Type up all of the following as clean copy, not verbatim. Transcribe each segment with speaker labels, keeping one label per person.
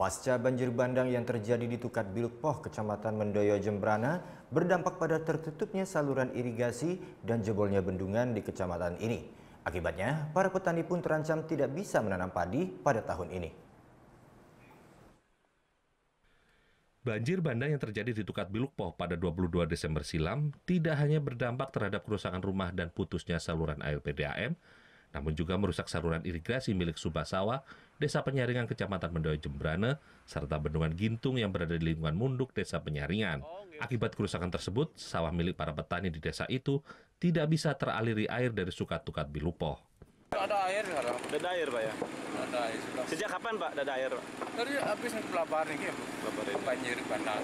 Speaker 1: Pasca banjir bandang yang terjadi di Tukat Bilukpoh, Kecamatan Mendoyo, Jembrana, berdampak pada tertutupnya saluran irigasi dan jebolnya bendungan di kecamatan ini. Akibatnya, para petani pun terancam tidak bisa menanam padi pada tahun ini.
Speaker 2: Banjir bandang yang terjadi di Tukat Bilukpoh pada 22 Desember silam tidak hanya berdampak terhadap kerusakan rumah dan putusnya saluran air PDAM, namun juga merusak saluran irigasi milik Subasawa, Desa Penyaringan Kecamatan Mendoyo Jembrana, serta bendungan Gintung yang berada di lingkungan Munduk Desa Penyaringan. Akibat kerusakan tersebut, sawah milik para petani di desa itu tidak bisa teraliri air dari Tukat Bilukpoh.
Speaker 3: Ada air sekarang.
Speaker 4: Ada air, Pak ya?
Speaker 3: Ada air sudah.
Speaker 4: Sejak kapan, Pak, ada air, Pak?
Speaker 3: Dari habis pelabar ini, banjir bandang.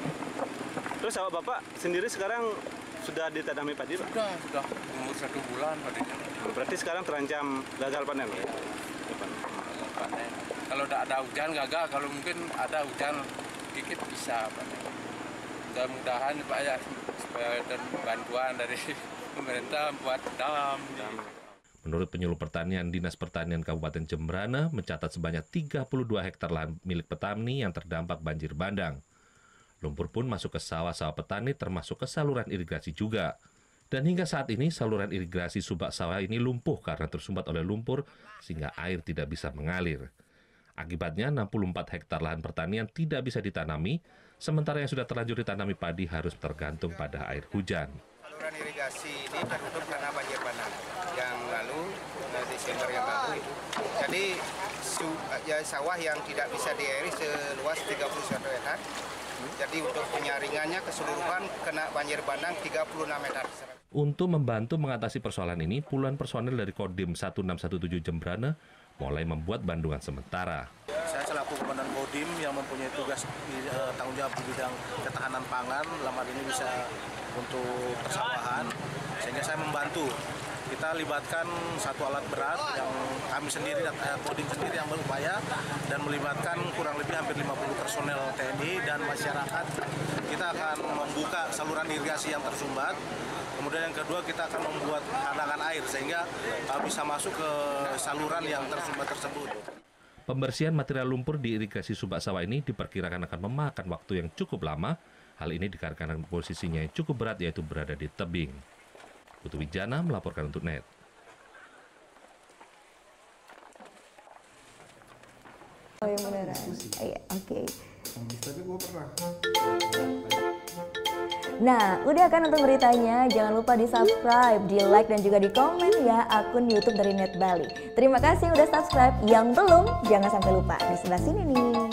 Speaker 4: Terus sawah Bapak sendiri sekarang sudah ditanami padi, Pak?
Speaker 3: Sudah umur 1 bulan padinya.
Speaker 4: Berarti sekarang terancam gagal panen, Pak?
Speaker 3: Gagal panen. Kalau tidak ada hujan gagal, kalau mungkin ada hujan dikit bisa panen. Mudah-mudahan Pak ya, supaya ada bantuan dari pemerintah buat dam.
Speaker 2: Menurut penyuluh pertanian Dinas Pertanian Kabupaten Jembrana mencatat sebanyak 32 hektar lahan milik petani yang terdampak banjir bandang. Lumpur pun masuk ke sawah-sawah petani termasuk ke saluran irigasi juga. Dan hingga saat ini saluran irigasi subak sawah ini lumpuh karena tersumbat oleh lumpur sehingga air tidak bisa mengalir. Akibatnya 64 hektar lahan pertanian tidak bisa ditanami, sementara yang sudah terlanjur ditanami padi harus tergantung pada air hujan.
Speaker 5: Saluran irigasi ini tertutup karena banjir bandang yang lalu, Desember yang lalu itu. Jadi sawah yang tidak bisa diairi seluas 31 hektar. Jadi untuk penyaringannya keseluruhan kena banjir bandang 36 hektar.
Speaker 2: Untuk membantu mengatasi persoalan ini, puluhan personel dari Kodim 1617 Jembrana mulai membuat bandungan sementara.
Speaker 6: Saya selaku Komandan Kodim yang mempunyai tugas tanggung jawab di bidang ketahanan pangan, lamar ini bisa untuk persawahan, sehingga saya membantu. Kita libatkan satu alat berat yang kami sendiri, Kodim sendiri yang berupaya, dan melibatkan kurang lebih hampir 50 personel TNI dan masyarakat. Kita akan membuka saluran irigasi yang tersumbat. Kemudian yang kedua, kita akan membuat hadangan air sehingga bisa masuk ke saluran yang tersumbat tersebut.
Speaker 2: Pembersihan material lumpur di irigasi subak sawah ini diperkirakan akan memakan waktu yang cukup lama. Hal ini dikarenakan posisinya yang cukup berat, yaitu berada di tebing. Putu Wijana melaporkan untuk NET.
Speaker 7: Oh yang beneran? Iya, oke.
Speaker 8: Tapi gue pernah.
Speaker 7: Nah, udah kan untuk beritanya? Jangan lupa di-subscribe, di-like, dan juga di-komen ya akun YouTube dari Net Bali. Terima kasih udah subscribe. Yang belum, jangan sampai lupa. Di sebelah sini nih.